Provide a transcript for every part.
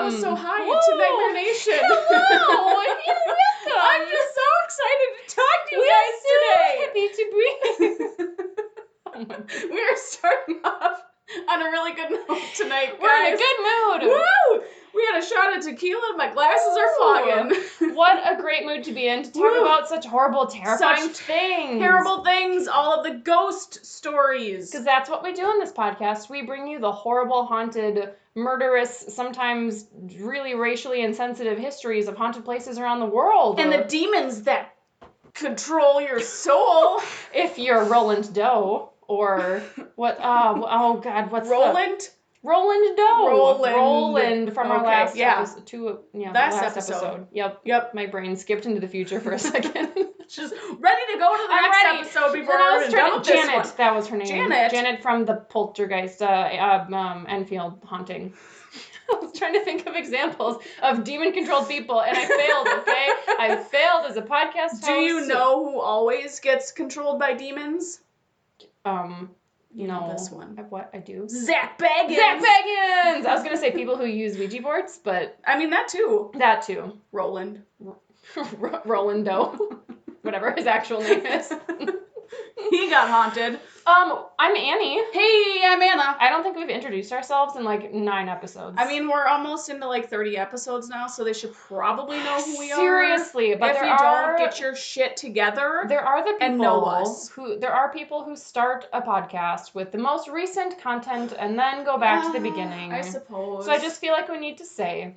That was so high to Nightmare Nation. Hello, and you're welcome. I'm just so excited to talk to you guys today. Happy to be. We are starting off on a really good note tonight, guys. We're in a good mood. Woo! We had a shot of tequila and my glasses are fogging. What a great mood to be in to talk about such horrible, terrifying things. Terrible things, all of the ghost stories. Because that's what we do in this podcast. We bring you the horrible, haunted, murderous, sometimes really racially insensitive histories of haunted places around the world. And the demons that control your soul. If you're Roland Doe, or what, oh God, what's Roland? Roland Doe. Roland from our last episode. Last episode. Yep. My brain skipped into the future for a second. Just ready to go to the next episode before we're done with this one. That was her name. Janet from the Poltergeist Enfield haunting. I was trying to think of examples of demon-controlled people, and I failed, okay? I failed as a podcast host. Do you know who always gets controlled by demons? You know this one. What I do? Zach Baggins! I was going to say people who use Ouija boards, but... I mean, that too. Roland. Roland Doe. Whatever his actual name is. He got haunted. I'm Annie. Hey, I'm Anna. I don't think we've introduced ourselves in like 9 episodes. I mean, we're almost into like 30 episodes now, so they should probably know who we are. Seriously, but if you don't get your shit together, there are the people and know us. There are people who start a podcast with the most recent content and then go back to the beginning. I suppose. So I just feel like we need to say,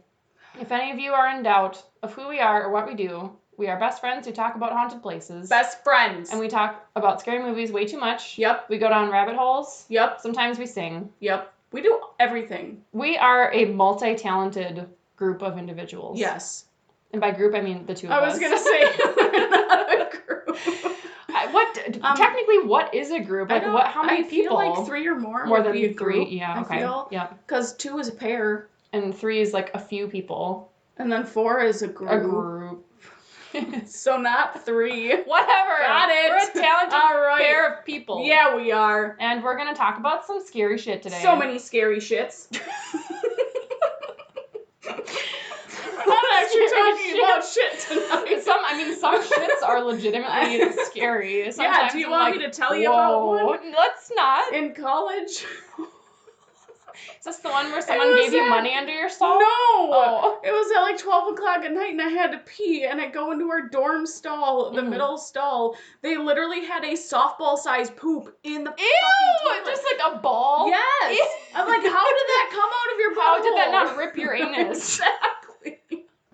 if any of you are in doubt of who we are or what we do, we are best friends who talk about haunted places. Best friends. And we talk about scary movies way too much. Yep. We go down rabbit holes. Yep. Sometimes we sing. Yep. We do everything. We are a multi-talented group of individuals. Yes. And by group, I mean the two of us. I was going to say, we're not a group. Technically, what is a group? Like, how many people? I feel like 3 or more More would than be a group. 3? Yeah, okay. Yeah. Because 2 is a pair. And 3 is like a few people. And then 4 is a group. A group. So not 3. Whatever. Got it. We're a talented pair of people. Yeah, we are. And we're going to talk about some scary shit today. So many scary shits. We're not actually talking about shit tonight. Some shits are legitimately scary. Sometimes do you want me to tell you about one? Let's not. In college. Is this the one where someone gave you money under your stall? No! Oh. It was at like 12 o'clock at night and I had to pee and I go into our dorm stall, the middle stall. They literally had a softball-sized poop in the fucking toilet. Just like a ball? Yes! Ew. I'm like, how did that come out of your butthole? How did that not rip your anus? Exactly.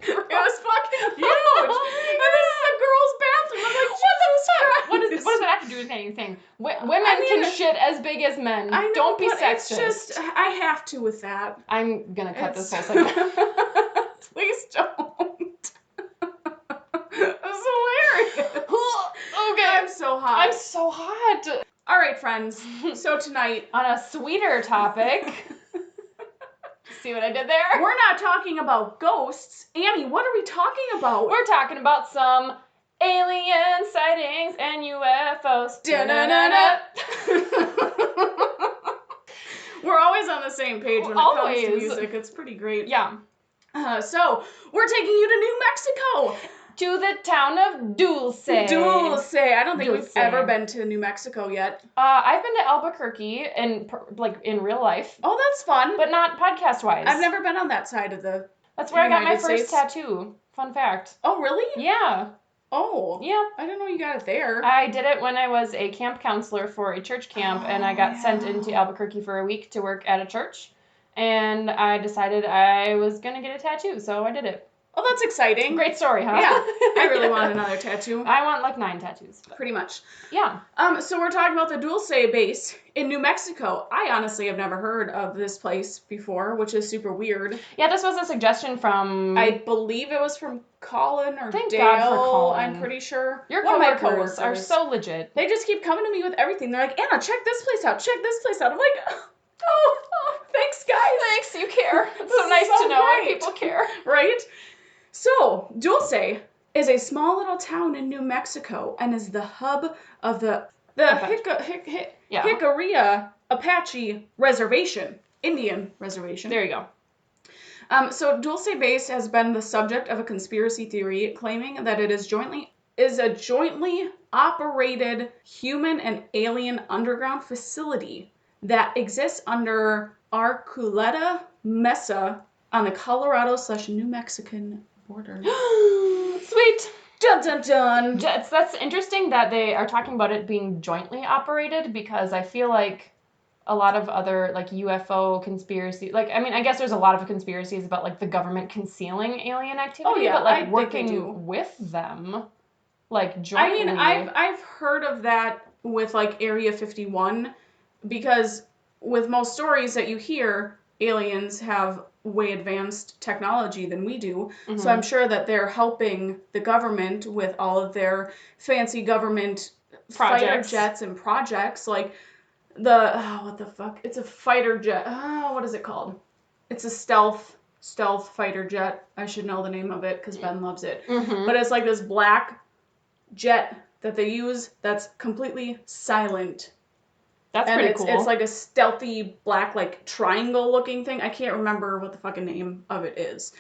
It was fucking huge. And this is a girl's bathroom. I'm like, Jesus Christ. What does that have to do with anything? Women can shit as big as men. I know, don't be sexist. It's just, I have to with that. I'm gonna cut this whole segment. Please don't. It's hilarious. Okay. I'm so hot. I'm so hot. All right, friends. So tonight, on a sweeter topic. See what I did there? We're not talking about ghosts. Annie, what are we talking about? We're talking about some alien sightings and UFOs. We're always on the same page when it comes to music. It's pretty great. Yeah. So, we're taking you to New Mexico. To the town of Dulce. Dulce. I don't think we've ever been to New Mexico yet. I've been to Albuquerque in real life. Oh, that's fun. But not podcast-wise. I've never been on that side of the That's where United I got my first States. tattoo. Fun fact. Oh, really? Yeah. Oh. Yeah. I didn't know you got it there. I did it when I was a camp counselor for a church camp, and I got sent into Albuquerque for a week to work at a church. And I decided I was going to get a tattoo, so I did it. Oh, that's exciting. Great story, huh? Yeah. I really want another tattoo. I want like 9 tattoos. But. Pretty much. Yeah. So we're talking about the Dulce Base in New Mexico. I honestly have never heard of this place before, which is super weird. Yeah, this was a suggestion from... I believe it was from Colin or Thank Dale. God for Colin. I'm pretty sure. Your One of my coworkers are so legit. They just keep coming to me with everything. They're like, Anna, check this place out. Check this place out. I'm like, oh thanks, guys. Thanks, you care. It's so nice to know when people care. Right? So, Dulce is a small little town in New Mexico and is the hub of the Jicarilla Apache Reservation, Indian Reservation. There you go. So Dulce Base has been the subject of a conspiracy theory claiming that it is a jointly operated human and alien underground facility that exists under Arculeta Mesa on the Colorado/New Mexican border. Sweet. Dun dun dun. That's interesting that they are talking about it being jointly operated, because I feel like a lot of other like UFO conspiracy, like, I mean, I guess there's a lot of conspiracies about like the government concealing alien activity, Oh, yeah, but like I think they do. working with them, like jointly. I mean, I've heard of that with like Area 51, because with most stories that you hear, aliens have way advanced technology than we do. Mhm. So I'm sure that they're helping the government with all of their fancy government fighter Projects. jets and projects. Like the, what the fuck? It's a fighter jet. What is it called? It's a stealth fighter jet. I should know the name of it because Ben loves it. Mhm. But it's like this black jet that they use that's completely silent. That's And pretty cool. It's like a stealthy black like triangle looking thing. I can't remember what the fucking name of it is.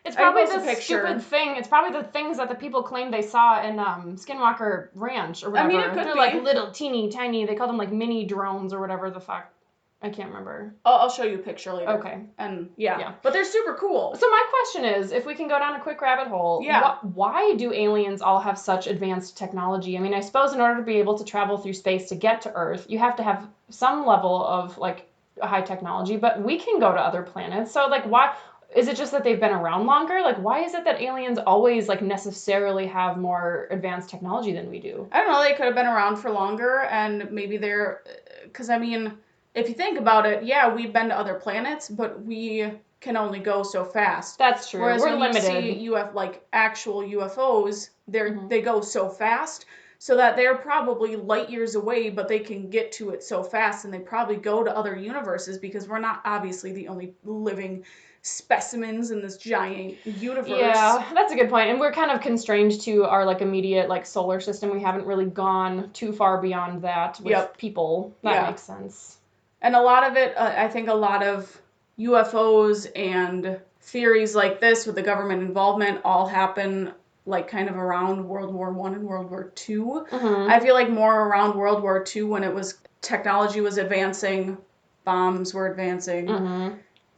It's probably post a the picture. stupid thing. It's probably the things that the people claim they saw in Skinwalker Ranch or whatever. I mean, it could They're be. like little teeny tiny. They call them like mini drones or whatever the fuck. I can't remember. I'll show you a picture later. Okay. And yeah, but they're super cool. So my question is, if we can go down a quick rabbit hole, why do aliens all have such advanced technology? I mean, I suppose in order to be able to travel through space to get to Earth, you have to have some level of like high technology, but we can go to other planets. So like, why? Is it just that they've been around longer? Like, why is it that aliens always like necessarily have more advanced technology than we do? I don't know. They could have been around for longer, and maybe they're, because I mean, if you think about it, yeah, we've been to other planets, but we can only go so fast. That's true. Whereas we're when limited. you see like actual UFOs, they go so fast, so that they're probably light years away, but they can get to it so fast, and they probably go to other universes because we're not obviously the only living specimens in this giant universe. Yeah, that's a good point. And we're kind of constrained to our like immediate like solar system. We haven't really gone too far beyond that with people. That makes sense. And a lot of it, I think a lot of UFOs and theories like this with the government involvement all happen like kind of around World War I and World War II. Mm-hmm. I feel like more around World War II when it was technology was advancing, bombs were advancing. Mm-hmm.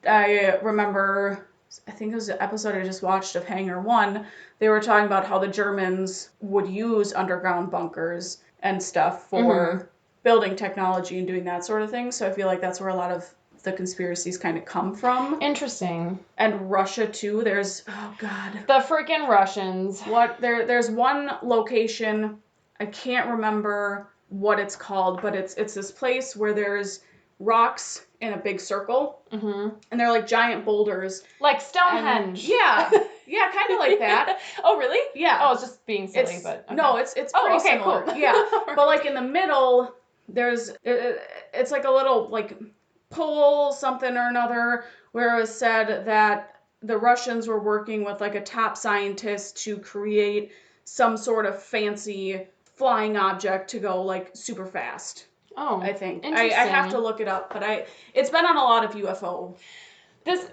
I remember, I think it was an episode I just watched of Hangar 1. They were talking about how the Germans would use underground bunkers and stuff for building technology and doing that sort of thing. So I feel like that's where a lot of the conspiracies kind of come from. Interesting. And Russia too. There's, oh God, the freaking Russians. There's one location, I can't remember what it's called, but it's this place where there's rocks in a big circle, and they're like giant boulders, like Stonehenge. Yeah, kind of like that. Oh, really? Yeah. Oh, it's just being silly, but okay. No, it's pretty similar. Cool. Yeah, but like in the middle, there's it's like a little like pole something or another where it was said that the Russians were working with like a top scientist to create some sort of fancy flying object to go like super fast. Oh, I think I have to look it up, but it's been on a lot of UFO. This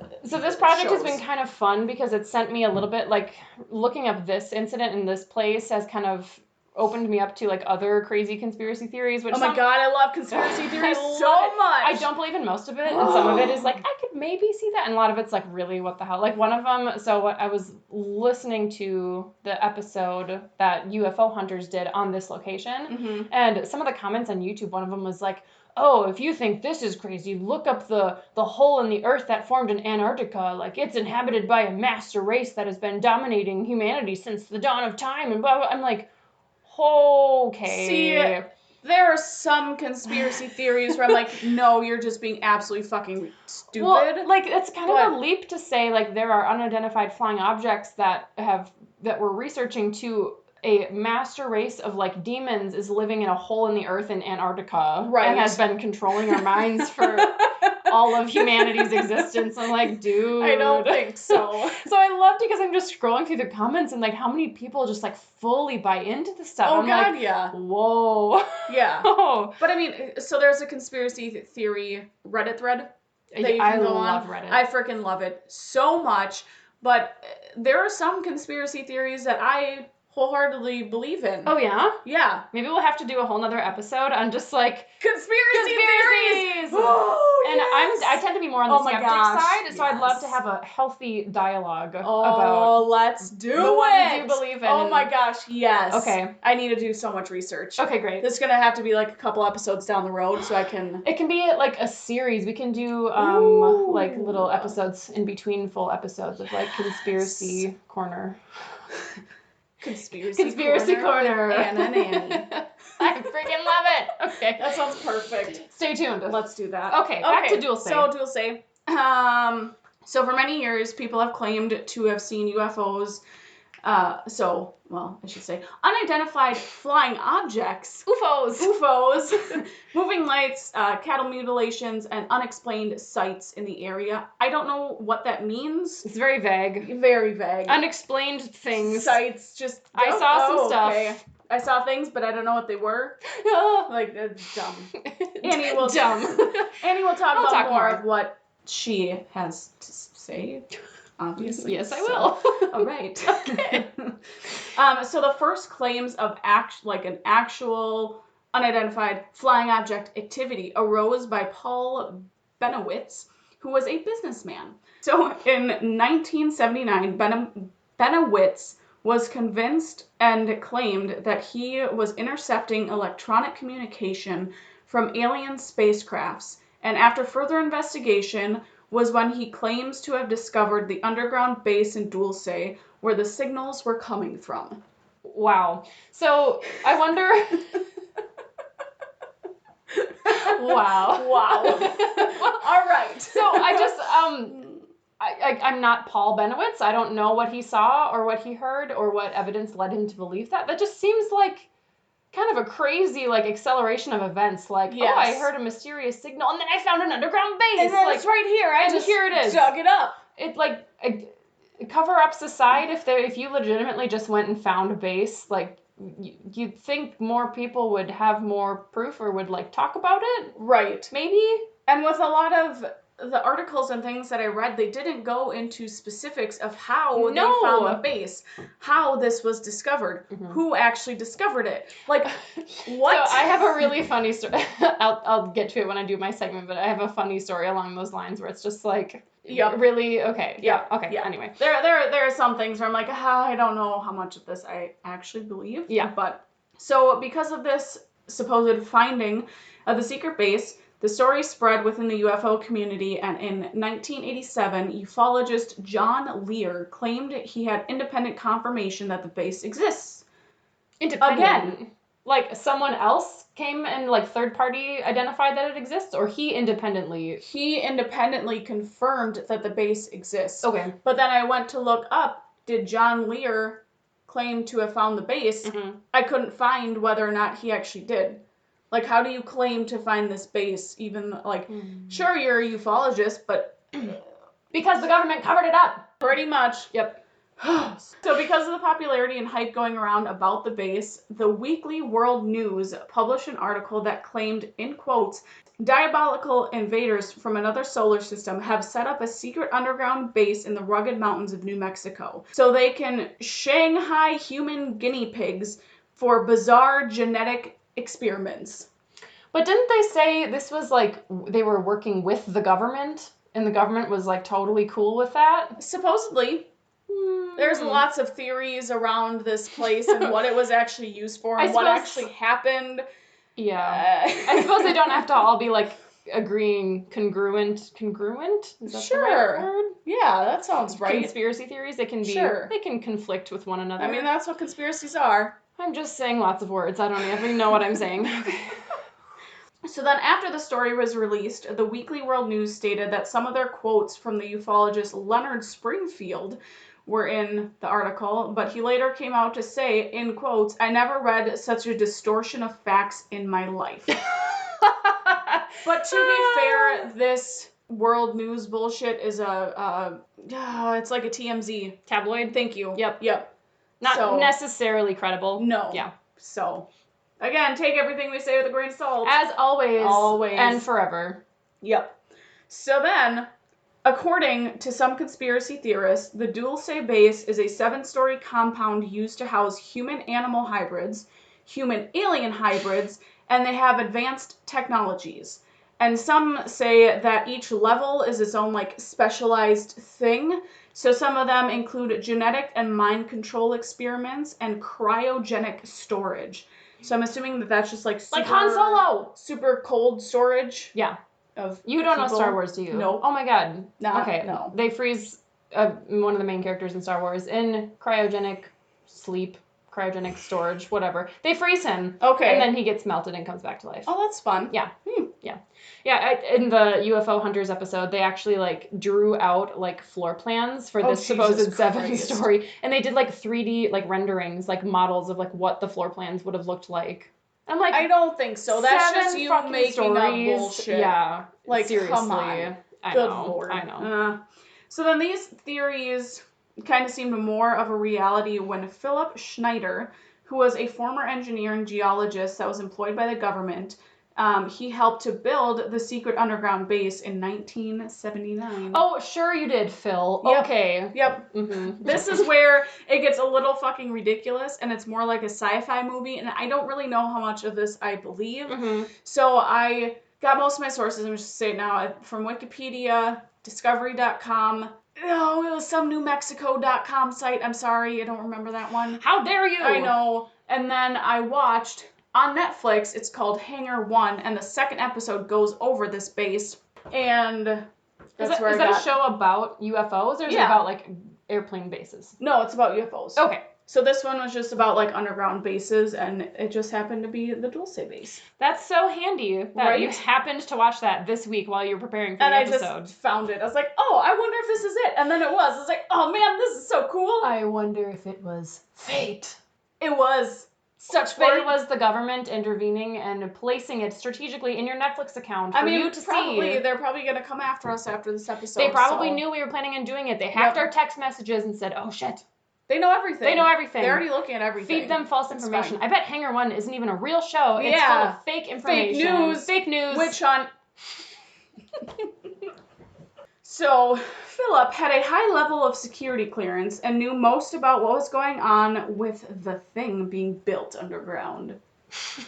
project has been kind of fun because it sent me a little bit like looking up this incident in this place has kind of opened me up to like other crazy conspiracy theories. Which God, I love conspiracy theories so much. I don't believe in most of it, and some of it is like I could maybe see that, and a lot of it's like really what the hell. Like one of them. So what I was listening to the episode that UFO hunters did on this location, and some of the comments on YouTube. One of them was like, oh, if you think this is crazy, look up the hole in the earth that formed in Antarctica. Like, it's inhabited by a master race that has been dominating humanity since the dawn of time, and blah, blah. I'm like, okay. See, there are some conspiracy theories where I'm like, no, you're just being absolutely fucking stupid. Well, like, it's kind of a leap to say, like, there are unidentified flying objects that we're researching to a master race of like demons is living in a hole in the earth in Antarctica, right, and has been controlling our minds for all of humanity's existence. I'm like, dude, I don't think so. So I loved it because I'm just scrolling through the comments and like how many people just like fully buy into the stuff. Oh, I'm God, like, yeah. Whoa. Yeah. But I mean, so there's a conspiracy theory Reddit thread that you I can go love on. Reddit. I freaking love it so much. But there are some conspiracy theories that I wholeheartedly believe in. Oh, yeah? Yeah. Maybe we'll have to do a whole nother episode on just like Conspiracy theories! Oh, and yes! I tend to be more on the skeptic side, so I'd love yes. to have a healthy dialogue Oh, about let's do the it! ones you believe in. Oh my gosh, yes. Okay. I need to do so much research. Okay, great. This is gonna have to be like a couple episodes down the road so I can... It can be like a series. We can do Ooh. like little episodes in between full episodes of like Conspiracy Corner. Conspiracy Corner. With Anna and Annie. I freaking love it. Okay. That sounds perfect. Stay tuned. Let's do that. Okay, back to Dulce. So Dulce. So for many years, people have claimed to have seen UFOs. I should say unidentified flying objects. UFOs. Moving lights, cattle mutilations, and unexplained sights in the area. I don't know what that means. It's very vague. Very vague. Unexplained things. Sights, just... I saw some stuff. Okay. I saw things, but I don't know what they were. Like, that's dumb. Annie will dumb. Annie will talk I'll about talk more of what she has to say. Obviously. Yes, I will. All right. Okay. So the first claims of an actual unidentified flying object activity arose by Paul Benowitz, who was a businessman. So in 1979, Benowitz was convinced and claimed that he was intercepting electronic communication from alien spacecrafts, and after further investigation was when he claims to have discovered the underground base in Dulce where the signals were coming from. Wow. So I wonder... Wow. All right. So I just... I'm not Paul Benowitz. I don't know what he saw or what he heard or what evidence led him to believe that. That just seems like kind of a crazy like acceleration of events. Like, yes. Oh, I heard a mysterious signal and then I found an underground base. And then like, it's right here. I just here it is. dug it up. It like cover-ups aside, if you legitimately just went and found a base, like you'd think more people would have more proof or would like talk about it. Right. Maybe. And with a lot of the articles and things that I read, they didn't go into specifics of how they found the base, how this was discovered, who actually discovered it. Like, what? So I have a really funny story. I'll get to it when I do my segment, but I have a funny story along those lines where it's just like, really, okay. Yeah, okay, yeah. Anyway. There are some things where I'm like, I don't know how much of this I actually believe. Yeah. But, so because of this supposed finding of the secret base, the story spread within the UFO community, and in 1987, ufologist John Lear claimed he had independent confirmation that the base exists. Independent? Again. Like, someone else came and, like, third party identified that it exists? Or he independently? He independently confirmed that the base exists. Okay. But then I went to look up, did John Lear claim to have found the base? I couldn't find whether or not he actually did. Like, how do you claim to find this base? Even, like, sure, you're a ufologist, but... Because the government covered it up. Pretty much. Yep. So because of the popularity and hype going around about the base, the Weekly World News published an article that claimed, in quotes, diabolical invaders from another solar system have set up a secret underground base in the rugged mountains of New Mexico so they can Shanghai human guinea pigs for bizarre genetic experiments. But didn't they say this was like they were working with the government and the government was like totally cool with that? Supposedly. There's lots of theories around this place and what it was actually used for and what actually happened. Yeah. I suppose they don't have to all be like agreeing congruent? Is that the right word? Yeah, that sounds right. Conspiracy theories, they can be they can conflict with one another. I mean, that's what conspiracies are. I'm just saying lots of words. I don't even know what I'm saying. Okay. So then after the story was released, the Weekly World News stated that some of their quotes from the ufologist Leonard Springfield were in the article, but he later came out to say, in quotes, "I never read such a distortion of facts in my life." But to be fair, this world news bullshit is it's like a TMZ. Tabloid? Thank you. Yep. Not necessarily credible. No. Yeah. So, again, take everything we say with a grain of salt. As always. Always. And forever. Yep. So then, according to some conspiracy theorists, the Dulce Base is a 7-story compound used to house human-animal hybrids, human-alien hybrids, and they have advanced technologies. And some say that each level is its own, like, specialized thing. So some of them include genetic and mind control experiments and cryogenic storage. So I'm assuming that that's just like super, Like Han Solo! super cold storage. Yeah. Of You don't know people. Star Wars, do you? Nope. Oh my god. Okay. No. They freeze one of the main characters in Star Wars in cryogenic sleep, cryogenic storage, whatever. They freeze him. Okay. And then he gets melted and comes back to life. Oh, that's fun. Yeah. Yeah, in the UFO Hunters episode, they actually, like, drew out, like, floor plans for this supposed 7-story. And they did, like, 3D, like, renderings, like, models of, like, what the floor plans would have looked like. I'm like, I don't think so. That's just you making stories. up bullshit. Yeah. Like, seriously. come on. I Good know. Lord. I know. So then these theories kind of seemed more of a reality when Philip Schneider, who was a former engineer and geologist that was employed by the government, he helped to build the secret underground base in 1979. Oh, sure you did, Phil. Yep. Okay. Yep. Mm-hmm. This is where it gets a little fucking ridiculous, and it's more like a sci-fi movie, and I don't really know how much of this I believe. Mm-hmm. So I got most of my sources, I'm just saying now, from Wikipedia, Discovery.com. Oh, it was some NewMexico.com site. I'm sorry, I don't remember that one. How dare you? I know. And then I watched on Netflix, it's called Hangar 1, and the second episode goes over this base, and that's where I got... Is that a show about UFOs, or is it about, like, airplane bases? No, it's about UFOs. Okay. So this one was just about, like, underground bases, and it just happened to be the Dulce Base. That's so handy that you happened to watch that this week while you were preparing for the episode. And I just found it. I was like, oh, I wonder if this is it. And then it was. I was like, oh, man, this is so cool. I wonder if it was fate. It was. Such fate. Or it was the government intervening and placing it strategically in your Netflix account for you to see. They're probably going to come after us after this episode. They probably knew we were planning on doing it. They hacked our text messages and said, oh, shit. They know everything. They're already looking at everything. Feed them false information. I bet Hangar 1 isn't even a real show. It's full of fake information. Fake news. Witch hunt. So, Philip had a high level of security clearance and knew most about what was going on with the thing being built underground.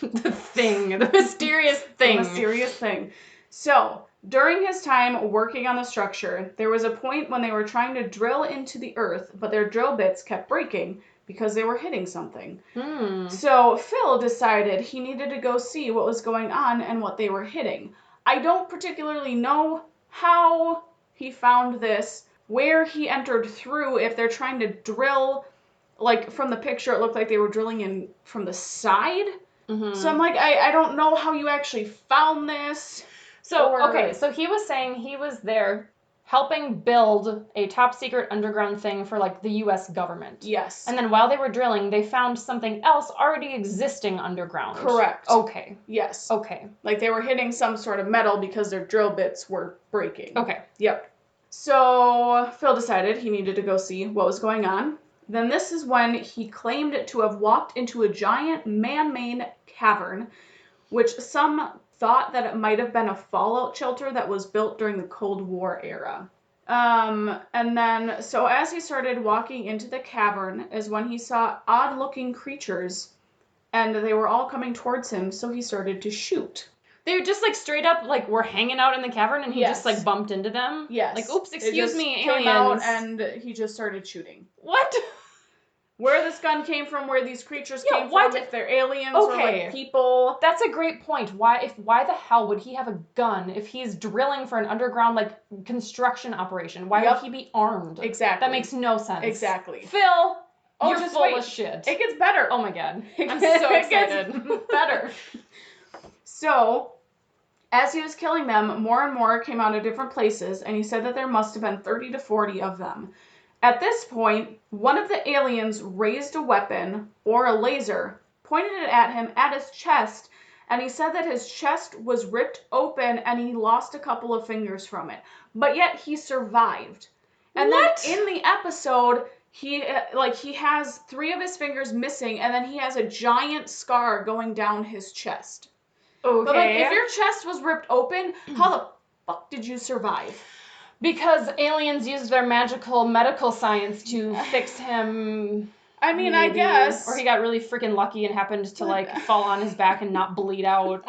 The mysterious thing. The mysterious thing. So, during his time working on the structure, there was a point when they were trying to drill into the earth, but their drill bits kept breaking because they were hitting something. So, Phil decided he needed to go see what was going on and what they were hitting. I don't particularly know how he found this, where he entered through, if they're trying to drill, like, from the picture, it looked like they were drilling in from the side. So I'm like, I don't know how you actually found this. So he was saying he was there helping build a top secret underground thing for, like, the U.S. government. Yes. And then while they were drilling, they found something else already existing underground. Correct. Okay. Yes. Okay. Like they were hitting some sort of metal because their drill bits were breaking. Okay. Yep. So Phil decided he needed to go see what was going on. Then this is when he claimed to have walked into a giant man-made cavern, which some thought that it might have been a fallout shelter that was built during the Cold War era. And then, so as he started walking into the cavern is when he saw odd-looking creatures, and they were all coming towards him, so he started to shoot. They were just, like, straight up, like, were hanging out in the cavern, and he just, like, bumped into them? Yes. Like, oops, excuse me, came aliens. Out and he just started shooting. What? Where this gun came from, where these creatures came from, if they're aliens or, like, people. That's a great point. Why the hell would he have a gun if he's drilling for an underground, like, construction operation? Why would he be armed? Exactly. That makes no sense. Exactly. Phil, you're full of shit. It gets better. Oh my god. I'm so excited. It gets better. So, as he was killing them, more and more came out of different places, and he said that there must have been 30 to 40 of them. At this point, one of the aliens raised a weapon, or a laser, pointed it at him at his chest, and he said that his chest was ripped open and he lost a couple of fingers from it. But yet he survived. And then in the episode, he has 3 of his fingers missing, and then he has a giant scar going down his chest. Okay. But, like, if your chest was ripped open, how the fuck did you survive? Because aliens used their magical medical science to fix him. I mean, I maybe. guess. Or he got really freaking lucky and happened to like fall on his back and not bleed out.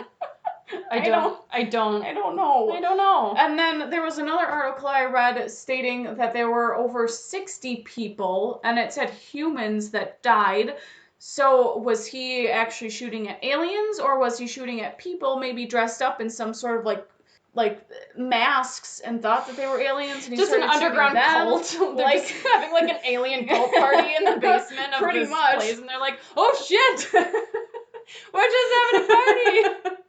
I don't know. And then there was another article I read stating that there were over 60 people, and it said humans that died. So was he actually shooting at aliens, or was he shooting at people maybe dressed up in some sort of like masks and thought that they were aliens? And he just an started underground cult. They're like just having like an alien cult party in the basement of this place, and they're like, "Oh shit, we're just having a party."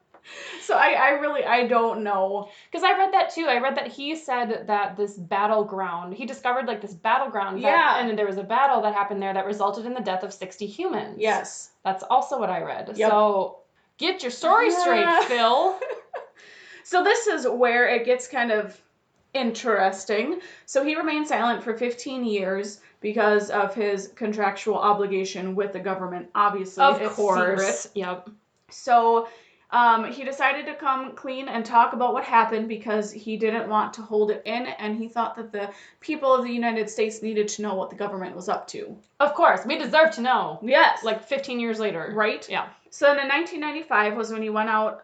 So I don't know. Because I read that too. I read that he said that this battleground, he discovered like this battleground. And there was a battle that happened there that resulted in the death of 60 humans. Yes. That's also what I read. Yep. So get your story straight, Phil. So this is where it gets kind of interesting. So he remained silent for 15 years because of his contractual obligation with the government. Obviously, of it's course. secret. Yep. So he decided to come clean and talk about what happened because he didn't want to hold it in, and he thought that the people of the United States needed to know what the government was up to. Of course, we deserve to know. Yes. Like 15 years later. Right? Yeah. So then in 1995 was when he went out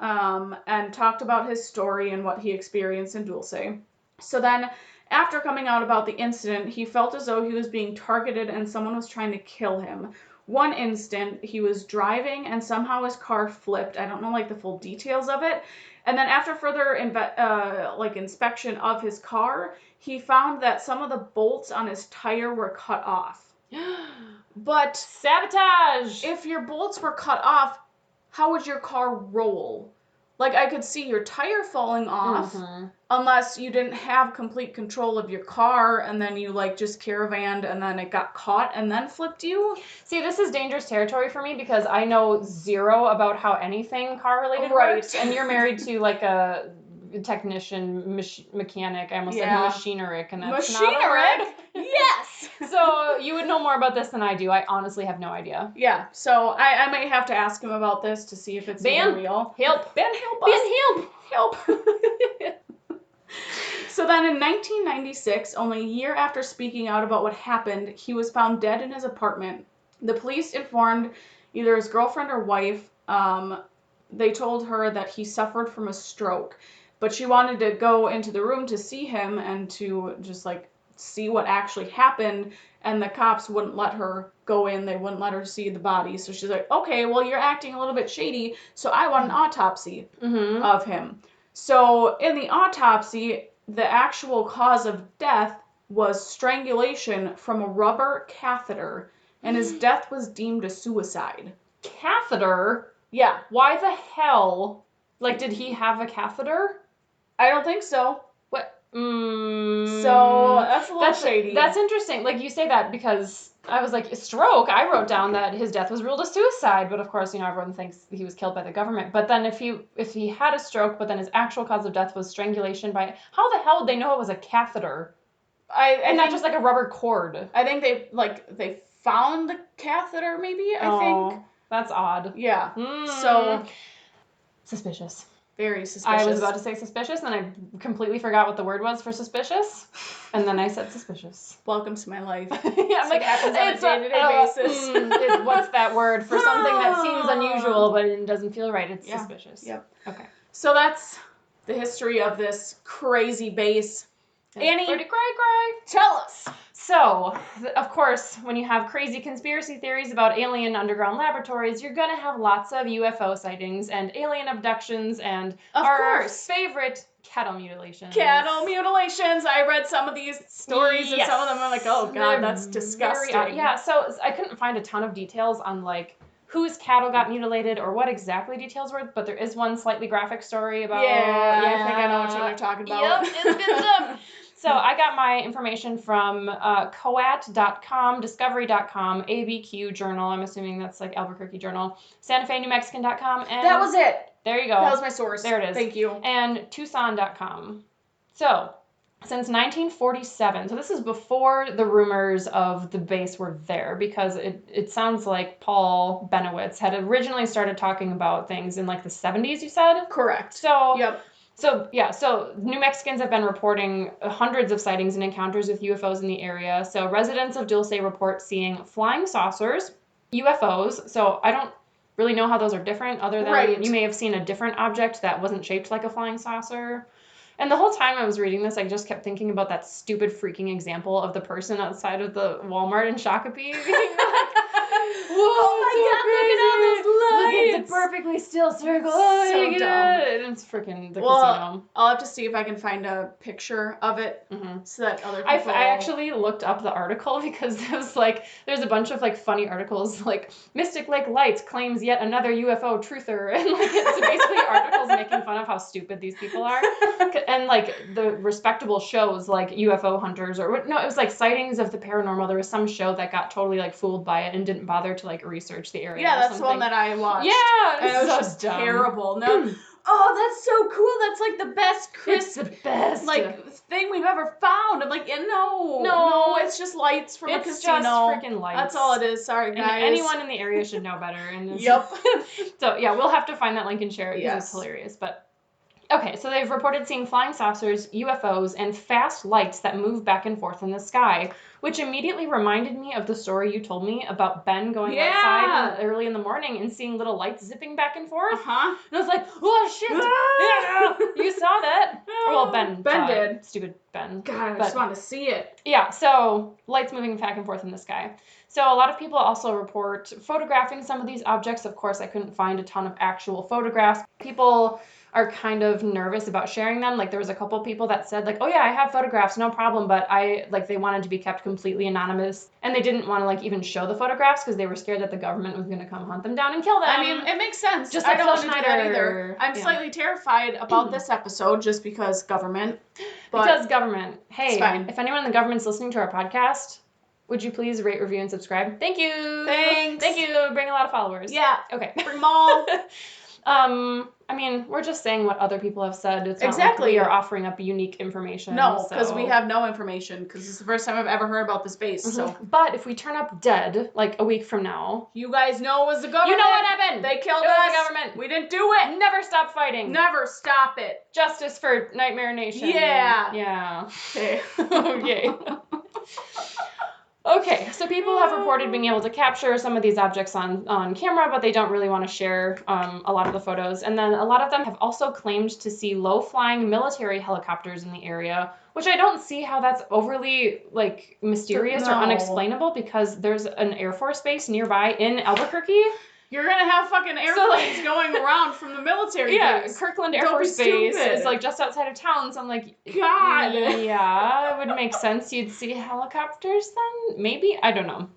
and talked about his story and what he experienced in Dulce. So then after coming out about the incident, he felt as though he was being targeted and someone was trying to kill him. One instant, he was driving and somehow his car flipped. I don't know like the full details of it. And then after further inspection of his car, he found that some of the bolts on his tire were cut off. But sabotage! If your bolts were cut off, how would your car roll? Like, I could see your tire falling off, unless you didn't have complete control of your car, and then you, like, just caravanned, and then it got caught, and then flipped you. See, this is dangerous territory for me, because I know zero about how anything car-related works, and you're married to, like, a technician, mechanic, I almost said machineric, and that's not a word. Yes! So, you would know more about this than I do. I honestly have no idea. Yeah, so I may have to ask him about this to see if it's even real. Help! Ben, help us! Ben, help! So then in 1996, only a year after speaking out about what happened, he was found dead in his apartment. The police informed either his girlfriend or wife, they told her that he suffered from a stroke, but she wanted to go into the room to see him and to just like see what actually happened, and the cops wouldn't let her go in. They wouldn't let her see the body. So she's like, okay, well, you're acting a little bit shady, so I want an autopsy of him. So in the autopsy, the actual cause of death was strangulation from a rubber catheter, and his death was deemed a suicide. Catheter? Yeah. Why the hell? Like, did he have a catheter? I don't think so. What? So that's a little shady. That's interesting. Like, you say that because I was like, stroke. I wrote down that his death was ruled a suicide, but of course, you know, everyone thinks he was killed by the government. But then if he had a stroke, but then his actual cause of death was strangulation by, how the hell would they know it was a catheter? And not just like a rubber cord. I think they found the catheter, maybe. I think that's odd. Yeah. So suspicious. Very suspicious. I was about to say suspicious, and I completely forgot what the word was for suspicious, and then I said suspicious. Welcome to my life. Yeah, I'm like, it happens on a day-to-day basis. What's that word for something that seems unusual, but it doesn't feel right? It's suspicious. Yep. Okay. So that's the history of this crazy base. Annie, pretty cray. Tell us. So, of course, when you have crazy conspiracy theories about alien underground laboratories, you're going to have lots of UFO sightings and alien abductions and our favorite cattle mutilations. Cattle mutilations. I read some of these stories and some of them are like, oh God, that's disgusting. So I couldn't find a ton of details on like whose cattle got mutilated or what exactly details were, but there is one slightly graphic story about... Yeah, I think I know what you're talking about. Yep, it's good stuff. So I got my information from coat.com, discovery.com, ABQ Journal, I'm assuming that's like Albuquerque Journal, Santa Fe New Mexican.com, and... That was it! There you go. That was my source. There it is. Thank you. And Tucson.com. So, since 1947, so this is before the rumors of the base were there, because it sounds like Paul Benowitz had originally started talking about things in like the 70s, you said? Correct. So, yep. So New Mexicans have been reporting hundreds of sightings and encounters with UFOs in the area. So residents of Dulce report seeing flying saucers, UFOs. So I don't really know how those are different, other than you may have seen a different object that wasn't shaped like a flying saucer. And the whole time I was reading this, I just kept thinking about that stupid freaking example of the person outside of the Walmart in Shakopee. Oh my God, look at all those lights! Look at the perfectly still circle. So Oh my dumb. God. It's freaking the casino. I'll have to see if I can find a picture of it so that other people... I actually looked up the article because it was like, there's a bunch of like funny articles like Mystic Lake Lights claims yet another UFO truther. And like it's basically articles making fun of how stupid these people are. And like the respectable shows like UFO Hunters or no, it was like Sightings of the Paranormal. There was some show that got totally like fooled by it and didn't bother to like research the area. Yeah, that's the one that I watched. Yeah, and it was just terrible. No, oh, that's so cool. That's like the best crisp, it's the best like thing we've ever found. I'm like, no, it's just lights from a casino. It's just freaking lights. That's all it is. Sorry, guys. And anyone in the area should know better. And Yep. So yeah, we'll have to find that link and share it because it's hilarious. But okay, so they've reported seeing flying saucers, UFOs, and fast lights that move back and forth in the sky, which immediately reminded me of the story you told me about Ben going outside early in the morning and seeing little lights zipping back and forth. And I was like, oh shit! Yeah, you saw that? Well, Ben did. Stupid Ben. God, I just wanted to see it. Yeah, so lights moving back and forth in the sky. So a lot of people also report photographing some of these objects. Of course, I couldn't find a ton of actual photographs. People are kind of nervous about sharing them. Like there was a couple people that said like, oh yeah, I have photographs, no problem. But they wanted to be kept completely anonymous and they didn't want to like even show the photographs because they were scared that the government was going to come hunt them down and kill them. I mean, it makes sense. Just like I don't want to do that either. I'm slightly terrified about this episode just because government. Because government. Hey, if anyone in the government's listening to our podcast, would you please rate, review, and subscribe? Thank you. Thanks. Thank you. Bring a lot of followers. Yeah. Okay. Bring them all. I mean, we're just saying what other people have said. It's not exactly. Like we are offering up unique information. No, because we have no information. Because it's the first time I've ever heard about this base. So, but if we turn up dead, like a week from now, you guys know it was the government. You know what happened? They killed us. It was the government. We didn't do it. Never stop fighting. Never stop it. Justice for Nightmare Nation. Yeah. Yeah. Okay. Okay. Okay, so people have reported being able to capture some of these objects on camera, but they don't really want to share a lot of the photos. And then a lot of them have also claimed to see low-flying military helicopters in the area, which I don't see how that's overly like mysterious or unexplainable because there's an Air Force base nearby in Albuquerque. You're going to have fucking airplanes going around from the military base. Kirkland Air Force Base is like just outside of town. So I'm like, God. Yeah, it would make sense you'd see helicopters then. Maybe. I don't know.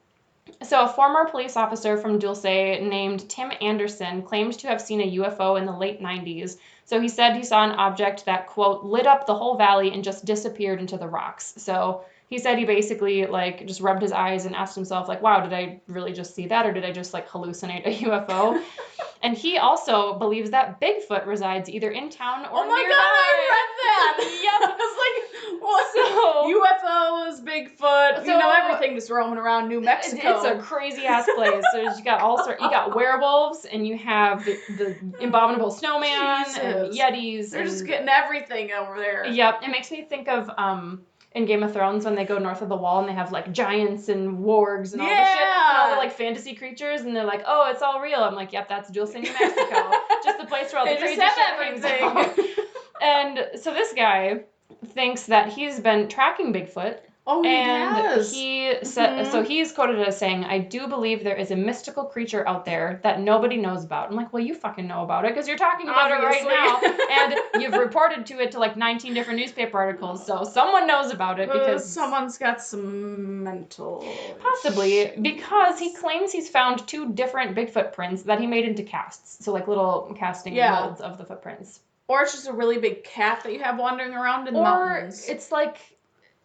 So a former police officer from Dulce named Tim Anderson claimed to have seen a UFO in the late 90s. So he said he saw an object that, quote, lit up the whole valley and just disappeared into the rocks. So he said he basically like just rubbed his eyes and asked himself like, wow, did I really just see that or did I just like hallucinate a UFO? And he also believes that Bigfoot resides either in town or nearby. Oh my God, I read that. Yep. I was like, what? UFOs, Bigfoot, everything just roaming around New Mexico. It's a crazy ass place. So you got you got werewolves and you have the abominable snowman and yetis. They're just getting everything over there. Yep. It makes me think of in Game of Thrones when they go north of the wall and they have like giants and wargs and all the shit and all the like fantasy creatures and they're like, oh, it's all real. I'm like, yep, that's Dulce, New Mexico. Just the place where all the crazy shit hangs out. And so this guy thinks that he's been tracking Bigfoot. Oh, and he said, so he's quoted as saying, I do believe there is a mystical creature out there that nobody knows about. I'm like, well, you fucking know about it because you're talking about it right now. And you've reported to it to like 19 different newspaper articles. So someone knows about it because someone's got some mental possibly because he claims he's found 2 different Bigfoot prints that he made into casts. So like little casting molds of the footprints. Or it's just a really big cat that you have wandering around in the mountains. Or it's like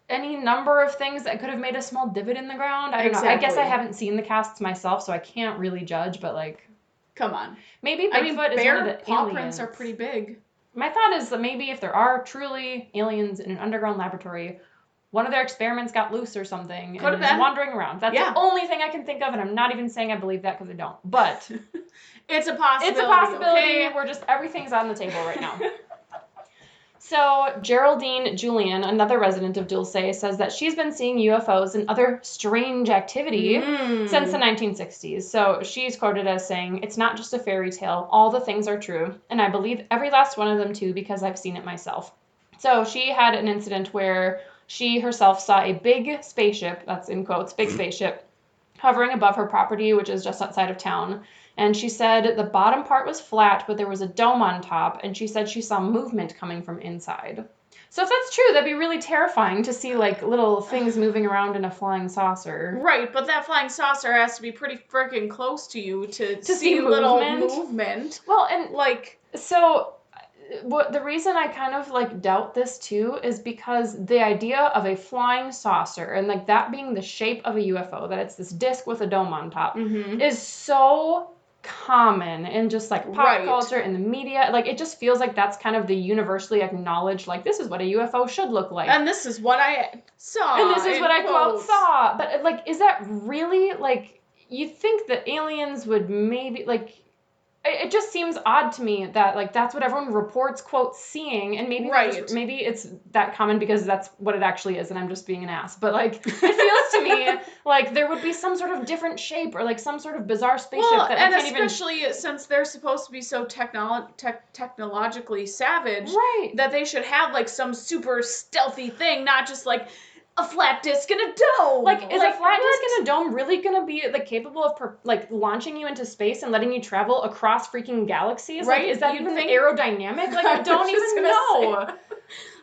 any number of things that could have made a small divot in the ground. I don't know. I guess I haven't seen the casts myself, so I can't really judge, but like... Come on. Maybe Bigfoot is one of the paw aliens. prints are pretty big. My thought is that maybe if there are truly aliens in an underground laboratory, one of their experiments got loose or something and is wandering around. That's the only thing I can think of, and I'm not even saying I believe that because I don't. But... It's a possibility. It's a possibility. Okay? We're just... Everything's on the table right now. So Geraldine Julian, another resident of Dulce, says that she's been seeing UFOs and other strange activity since the 1960s. So she's quoted as saying, "It's not just a fairy tale. All the things are true. And I believe every last one of them too because I've seen it myself." So she had an incident where she herself saw a big spaceship, that's in quotes, big spaceship, hovering above her property, which is just outside of town. And she said the bottom part was flat, but there was a dome on top, and she said she saw movement coming from inside. So if that's true, that'd be really terrifying to see, like, little things moving around in a flying saucer. Right, but that flying saucer has to be pretty freaking close to you to see little movement. movement. Well, and, like... So... What the reason I kind of like doubt this too is because the idea of a flying saucer and like that being the shape of a UFO, that it's this disc with a dome on top, is so common in just like pop culture and the media. Like it just feels like that's kind of the universally acknowledged, like this is what a UFO should look like. And this is what I saw. And this is what I quote saw. But like, is that really like, you think that aliens would maybe like, it just seems odd to me that like that's what everyone reports quote seeing, and maybe maybe it's that common because that's what it actually is and I'm just being an ass, but like it feels to me like there would be some sort of different shape or like some sort of bizarre spaceship that we can't even... especially since they're supposed to be so technologically savage, that they should have like some super stealthy thing, not just like a flat disc and a dome. Like, is a flat disc and a dome really gonna be like capable of like launching you into space and letting you travel across freaking galaxies? Right? Like, is that even aerodynamic? Like, I don't even know.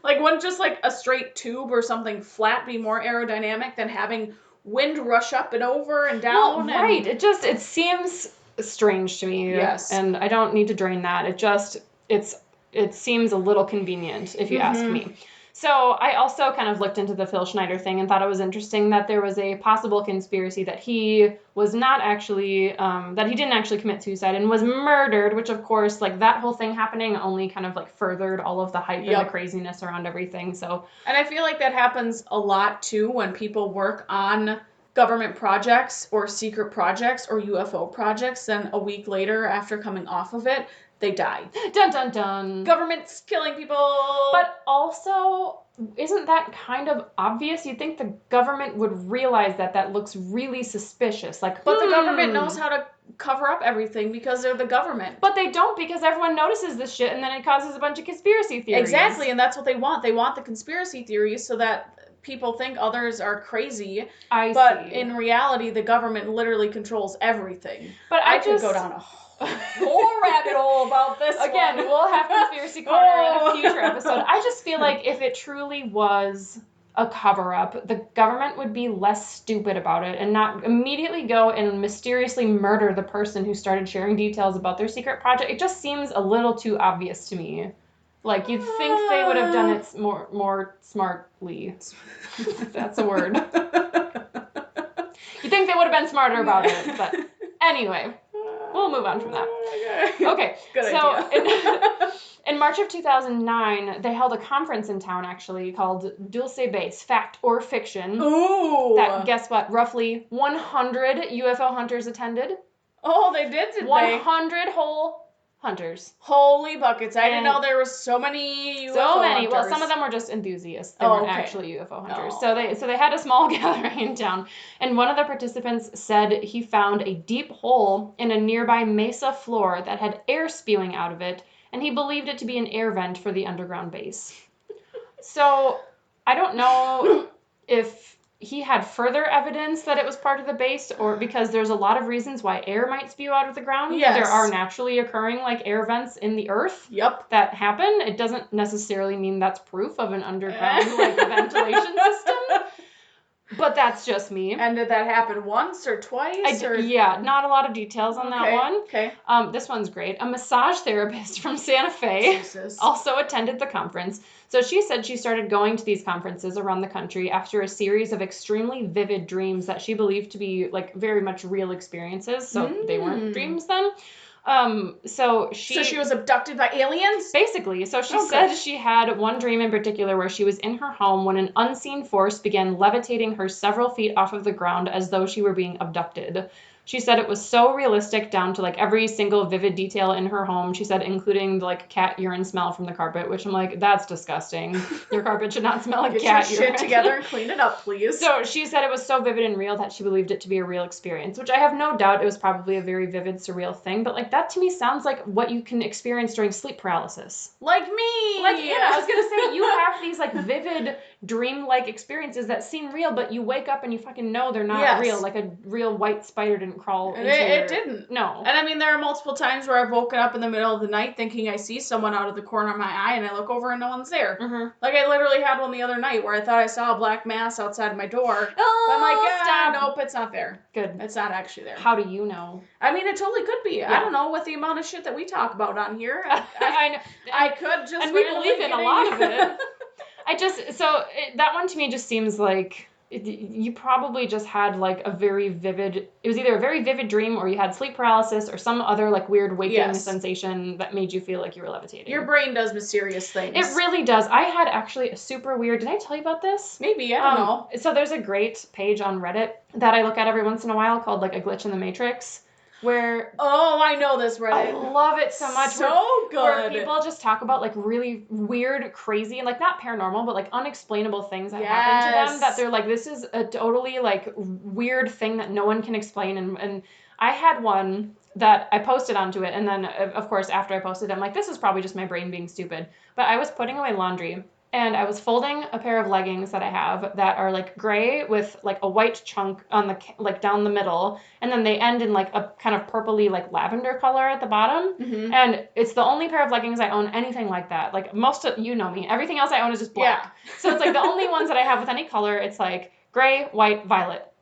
Like, wouldn't just like a straight tube or something flat be more aerodynamic than having wind rush up and over and down? Well, right. It seems strange to me. Yes. And I don't need to drain that. It seems a little convenient if you ask me. So I also kind of looked into the Phil Schneider thing and thought it was interesting that there was a possible conspiracy that he was not actually, that he didn't actually commit suicide and was murdered, which of course, like that whole thing happening only kind of like furthered all of the hype and the craziness around everything. So, and I feel like that happens a lot too when people work on government projects or secret projects or UFO projects, then a week later after coming off of it, they die. Dun dun dun. Government's killing people. But also, isn't that kind of obvious? You'd think the government would realize that that looks really suspicious. Like, but the government knows how to cover up everything because they're the government. But they don't, because everyone notices this shit and then it causes a bunch of conspiracy theories. Exactly, and that's what they want. They want the conspiracy theories so that people think others are crazy. But in reality, the government literally controls everything. But I could go down a whole rabbit hole about this again. one. We'll have Conspiracy Corner in a future episode. I just feel like if it truly was a cover-up, the government would be less stupid about it and not immediately go and mysteriously murder the person who started sharing details about their secret project. It just seems a little too obvious to me. Like, you'd think they would have done it more smartly. That's a word. You'd think they would have been smarter about it, but anyway. We'll move on from that. Okay. Good idea. In March of 2009, they held a conference in town, actually, called Dulce Base, Fact or Fiction. Ooh. That, guess what, roughly 100 UFO hunters attended. Oh, they did 100 whole hunters. Holy buckets. I didn't know there were so many UFO hunters. Well, some of them were just enthusiasts. They weren't actually UFO hunters. No. So they had a small gathering in town. And one of the participants said he found a deep hole in a nearby mesa floor that had air spewing out of it, and he believed it to be an air vent for the underground base. So I don't know if he had further evidence that it was part of the base, or because there's a lot of reasons why air might spew out of the ground. Yes. There are naturally occurring like air vents in the earth. Yep. That happen. It doesn't necessarily mean that's proof of an underground like ventilation system. But that's just me. And did that happen once or twice? Yeah, not a lot of details on that one. Okay. This one's great. A massage therapist from Santa Fe also attended the conference. So she said she started going to these conferences around the country after a series of extremely vivid dreams that she believed to be like very much real experiences. So they weren't dreams then. So she was abducted by aliens? Basically. So she said she had one dream in particular where she was in her home when an unseen force began levitating her several feet off of the ground as though she were being abducted. She said it was so realistic down to like every single vivid detail in her home. She said including the like cat urine smell from the carpet, which I'm like, that's disgusting. Your carpet should not smell like Get cat your urine. shit together and clean it up, please. So she said it was so vivid and real that she believed it to be a real experience, which I have no doubt it was probably a very vivid, surreal thing. But like that to me sounds like what you can experience during sleep paralysis. Like me. Like Anna, I was gonna say you have these like vivid, dream-like experiences that seem real, but you wake up and you fucking know they're not real. Like a real white spider didn't crawl into It didn't. No. And I mean, there are multiple times where I've woken up in the middle of the night thinking I see someone out of the corner of my eye, and I look over and no one's there. Mm-hmm. Like I literally had one the other night where I thought I saw a black mass outside my door. Oh, but I'm like, yeah, stop. nope, it's not there. Good. It's not actually there. How do you know? I mean, it totally could be. Yeah. I don't know, with the amount of shit that we talk about on here. I know. I could just and we believe in a lot of it. That one to me just seems like you probably just had like it was either a very vivid dream or you had sleep paralysis or some other like weird waking sensation that made you feel like you were levitating. Your brain does mysterious things. It really does. I had actually a super weird, did I tell you about this? Maybe, I don't know. So there's a great page on Reddit that I look at every once in a while called like A Glitch in the Matrix. Where I know this Reddit. I love it so much. So good. Where people just talk about like really weird, crazy, and like not paranormal, but like unexplainable things that happen to them that they're like, this is a totally like weird thing that no one can explain. And I had one that I posted onto it, and then of course after I posted it, I'm like, this is probably just my brain being stupid. But I was putting away laundry. And I was folding a pair of leggings that I have that are like gray with like a white chunk on the like down the middle, and then they end in like a kind of purpley like lavender color at the bottom. Mm-hmm. And it's the only pair of leggings I own anything like that. Like most of you know me, everything else I own is just black. Yeah. So it's like the only ones that I have with any color. It's like gray, white, violet.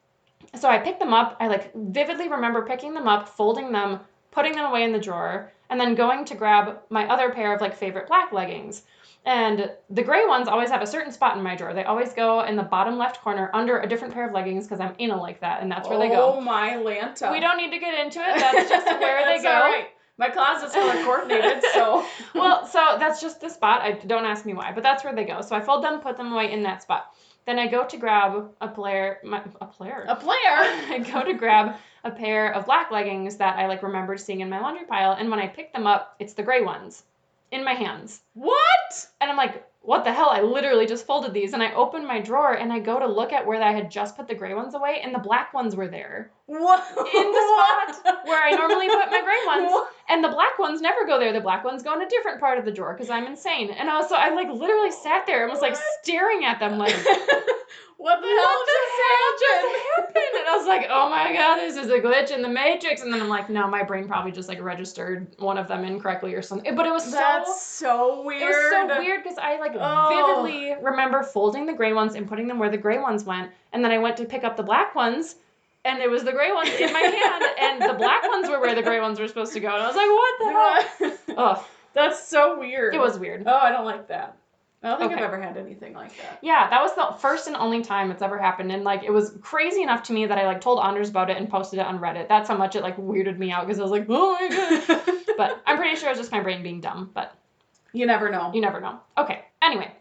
So I picked them up. I like vividly remember picking them up, folding them, putting them away in the drawer, and then going to grab my other pair of like favorite black leggings. And the gray ones always have a certain spot in my drawer. They always go in the bottom left corner under a different pair of leggings because I'm anal like that, and that's where they go. Oh my Lanta. We don't need to get into it. That's just where they go. All right. My closet's color coordinated, so. Well, so that's just the spot. Don't ask me why, but that's where they go. So I fold them, put them away in that spot. Then I go to grab a player. I go to grab a pair of black leggings that I like remembered seeing in my laundry pile, and when I pick them up, it's the gray ones. In my hands. What? And I'm like, what the hell? I literally just folded these. And I open my drawer and I go to look at where I had just put the gray ones away, and the black ones were there. What? In the spot where I normally put my gray ones. What? And the black ones never go there. The black ones go in a different part of the drawer because I'm insane. And I like literally sat there and was like staring at them like, what the hell just happened? And I was like, oh my God, this is a glitch in the Matrix. And then I'm like, no, my brain probably just like registered one of them incorrectly or something. But it was That's so weird. It was so weird because I like vividly remember folding the gray ones and putting them where the gray ones went. And then I went to pick up the black ones, and it was the gray ones in my hand, and the black ones were where the gray ones were supposed to go. And I was like, what the hell? Ugh. That's so weird. It was weird. Oh, I don't like that. I don't think I've ever had anything like that. Yeah, that was the first and only time it's ever happened. And, like, it was crazy enough to me that I, like, told Anders about it and posted it on Reddit. That's how much it, like, weirded me out because I was like, oh, my God. But I'm pretty sure it's just my brain being dumb. But you never know. You never know. Okay. Anyway.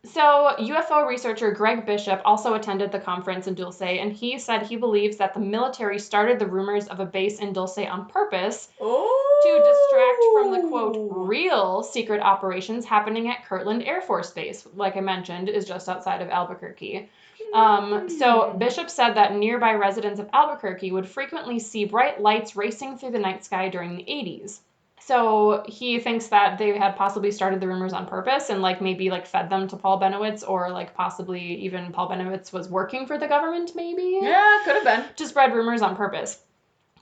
So UFO researcher Greg Bishop also attended the conference in Dulce, and he said he believes that the military started the rumors of a base in Dulce on purpose to distract from the, quote, real secret operations happening at Kirtland Air Force Base, like I mentioned, is just outside of Albuquerque. So Bishop said that nearby residents of Albuquerque would frequently see bright lights racing through the night sky during the 80s. So he thinks that they had possibly started the rumors on purpose and, like, maybe, like, fed them to Paul Benowitz, or, like, possibly even Paul Benowitz was working for the government, maybe? Yeah, could have been. To spread rumors on purpose.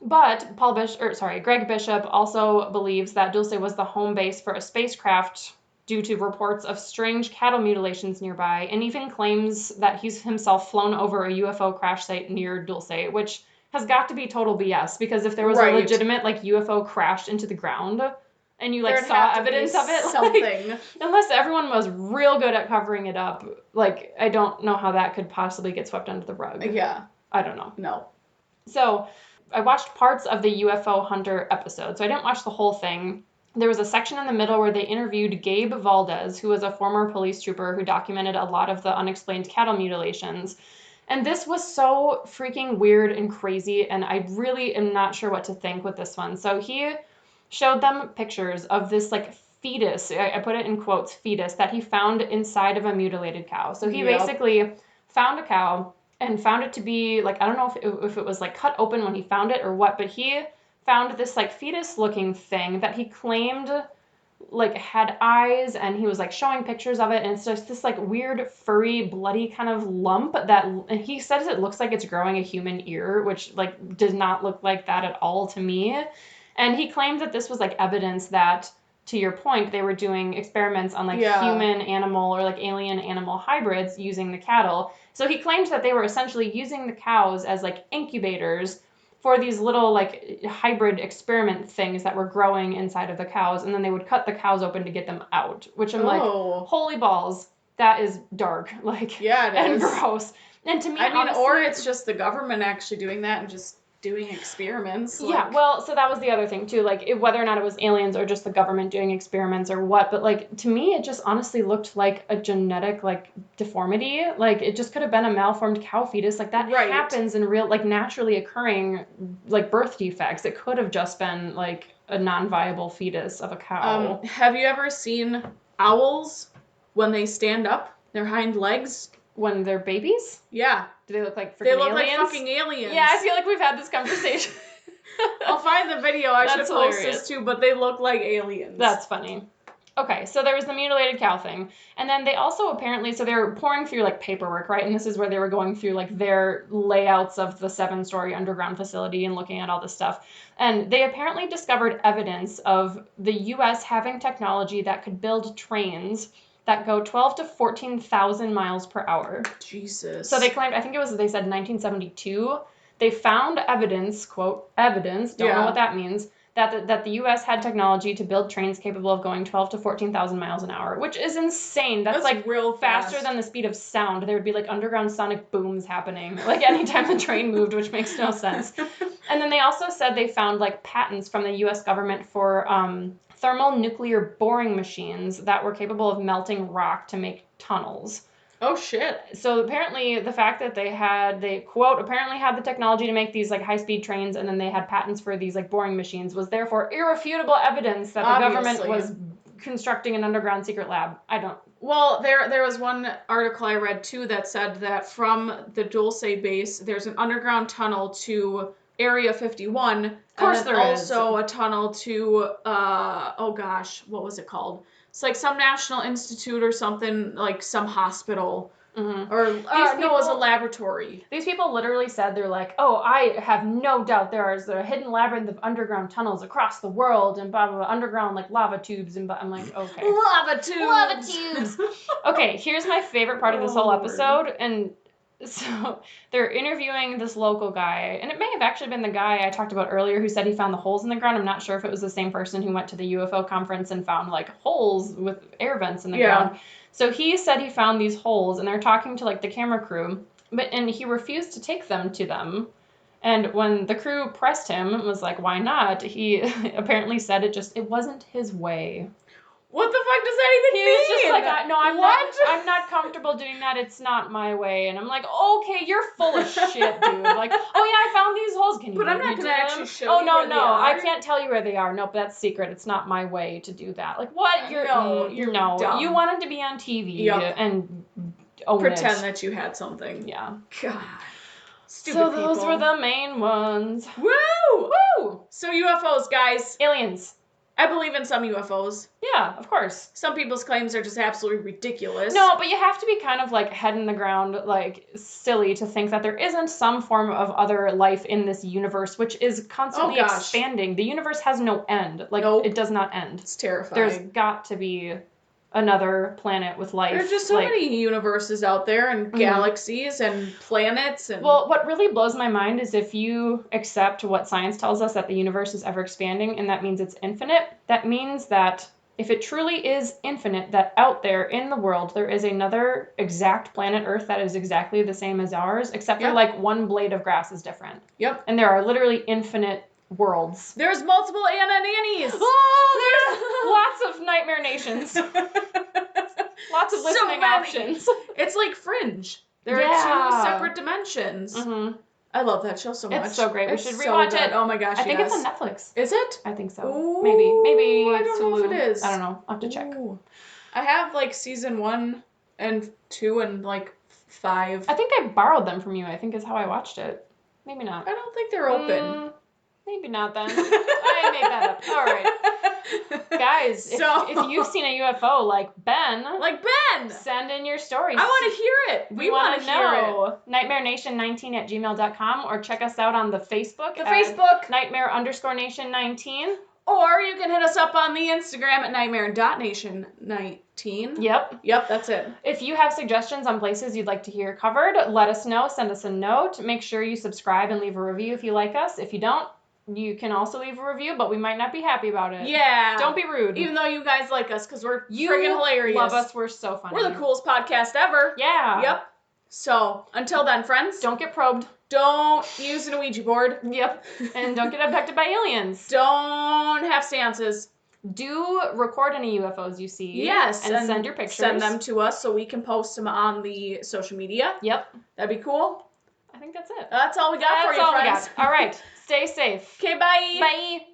But Greg Bishop also believes that Dulce was the home base for a spacecraft due to reports of strange cattle mutilations nearby, and even claims that he's himself flown over a UFO crash site near Dulce, which has got to be total BS, because if there was a legitimate, like, UFO crashed into the ground and you, like, saw evidence of it, something. Like, unless everyone was real good at covering it up, like, I don't know how that could possibly get swept under the rug. Yeah. I don't know. No. So I watched parts of the UFO Hunter episode, so I didn't watch the whole thing. There was a section in the middle where they interviewed Gabe Valdez, who was a former police trooper who documented a lot of the unexplained cattle mutilations. And this was so freaking weird and crazy, and I really am not sure what to think with this one. So he showed them pictures of this like fetus, I put it in quotes, fetus, that he found inside of a mutilated cow. So he basically found a cow and found it to be like, I don't know if it was like cut open when he found it or what, but he found this like fetus looking thing that he claimed like had eyes, and he was like showing pictures of it, and it's just this like weird furry bloody kind of lump that, and he says it looks like it's growing a human ear, which like does not look like that at all to me. And he claimed that this was like evidence that, to your point, they were doing experiments on like human animal or like alien animal hybrids using the cattle. So he claimed that they were essentially using the cows as like incubators for these little like hybrid experiment things that were growing inside of the cows, and then they would cut the cows open to get them out, which I'm like, holy balls, that is dark, like, and gross. And to me, honestly, or it's just the government actually doing that and just doing experiments. Yeah, well, so that was the other thing too, like whether or not it was aliens or just the government doing experiments or what, but like to me it just honestly looked like a genetic like deformity. Like it just could have been a malformed cow fetus. Like that happens in real, like naturally occurring like birth defects. It could have just been like a non-viable fetus of a cow. Have you ever seen owls when they stand up, their hind legs? When they're babies? Yeah. Do they look like freaking aliens? They look like fucking aliens. Yeah, I feel like we've had this conversation. I'll find the video. I should post this too, but they look like aliens. That's funny. Okay, so there was the mutilated cow thing. And then they also apparently, so they were pouring through like paperwork, right? And this is where they were going through like their layouts of the 7-story underground facility and looking at all this stuff. And they apparently discovered evidence of the U.S. having technology that could build trains that go 12 to 14,000 miles per hour. Jesus. So they claimed, I think it was, they said 1972, they found evidence, quote, evidence, don't know what that means, that the U.S. had technology to build trains capable of going 12 to 14,000 miles an hour, which is insane. That's like real faster than the speed of sound. There would be like underground sonic booms happening, like anytime the train moved, which makes no sense. And then they also said they found like patents from the U.S. government for thermal nuclear boring machines that were capable of melting rock to make tunnels. Oh shit. So apparently the fact that they quote apparently had the technology to make these like high-speed trains, and then they had patents for these like boring machines, was therefore irrefutable evidence that the government was constructing an underground secret lab. Well, there was one article I read too that said that from the Dulce Base there's an underground tunnel to Area 51. Of course there is. Also a tunnel to oh gosh, what was it called? It's like some national institute or something, like some hospital. Mm-hmm. Or no, it was a laboratory. These people literally said, they're like, oh, I have no doubt there is a hidden labyrinth of underground tunnels across the world and blah, blah, blah, underground like lava tubes. And I'm like, okay. Lava tubes! Lava tubes! Okay, here's my favorite part of this whole episode. And so they're interviewing this local guy, and it may have actually been the guy I talked about earlier who said he found the holes in the ground. I'm not sure if it was the same person who went to the UFO conference and found like holes with air vents in the ground. So he said he found these holes, and they're talking to like the camera crew, and he refused to take them to them. And when the crew pressed him and was like, why not? He apparently said it wasn't his way. What the fuck does that even mean? He was just like, no, I'm not comfortable doing that. It's not my way. And I'm like, okay, you're full of shit, dude. Like, oh yeah, I found these holes. Can you? But I'm not gonna actually show you. Oh no, where they are. I can't tell you where they are. Nope, that's secret. It's not my way to do that. Like, what? You're dumb. You wanted to be on TV and pretend that you had something. Yeah. God. Stupid people. So those were the main ones. Woo! Woo! So UFOs, guys. Aliens. I believe in some UFOs. Yeah, of course. Some people's claims are just absolutely ridiculous. No, but you have to be kind of like head in the ground, like silly to think that there isn't some form of other life in this universe, which is constantly expanding. The universe has no end. Like, it does not end. It's terrifying. There's got to be another planet with life. There's just so many universes out there and galaxies and planets. And well, what really blows my mind is if you accept what science tells us, that the universe is ever expanding, and that means it's infinite, that means that if it truly is infinite, that out there in the world there is another exact planet Earth that is exactly the same as ours, except for like one blade of grass is different. Yep. And there are literally infinite worlds. There's multiple Anna and Annies. Oh, there's lots of Nightmare Nations. Lots of listening options. It's like Fringe. There are 2 separate dimensions. Mm-hmm. I love that show so much. It's so great. We It's should so rewatch good. it. Oh my gosh, I think yes. it's on Netflix. Is it? I think so. Ooh, Maybe I it's don't know Hulu. if it is. I don't know. I'll have to check. I have like season 1 and 2 and like 5. I think I borrowed them from you, I think is how I watched it. Maybe not. I don't think they're open. Maybe not then. I made that up. All right. Guys, if you've seen a UFO like Ben, send in your stories. I want to hear it. We want to know. NightmareNation19@gmail.com, or check us out on the Facebook. Nightmare_Nation19. Or you can hit us up on the Instagram at nightmare.nation19. Yep, that's it. If you have suggestions on places you'd like to hear covered, let us know. Send us a note. Make sure you subscribe and leave a review if you like us. If you don't, you can also leave a review, but we might not be happy about it. Yeah. Don't be rude. Even though you guys like us, because we're friggin' hilarious. Love us. We're so funny. We're the coolest podcast ever. Yeah. Yep. So, until then, friends. Don't get probed. Don't use an Ouija board. Yep. And don't get abducted by aliens. Don't have seances. Do record any UFOs you see. Yes. And send your pictures. Send them to us so we can post them on the social media. Yep. That'd be cool. I think that's it. That's all we got for you, friends. All right. Stay safe. Okay, bye. Bye.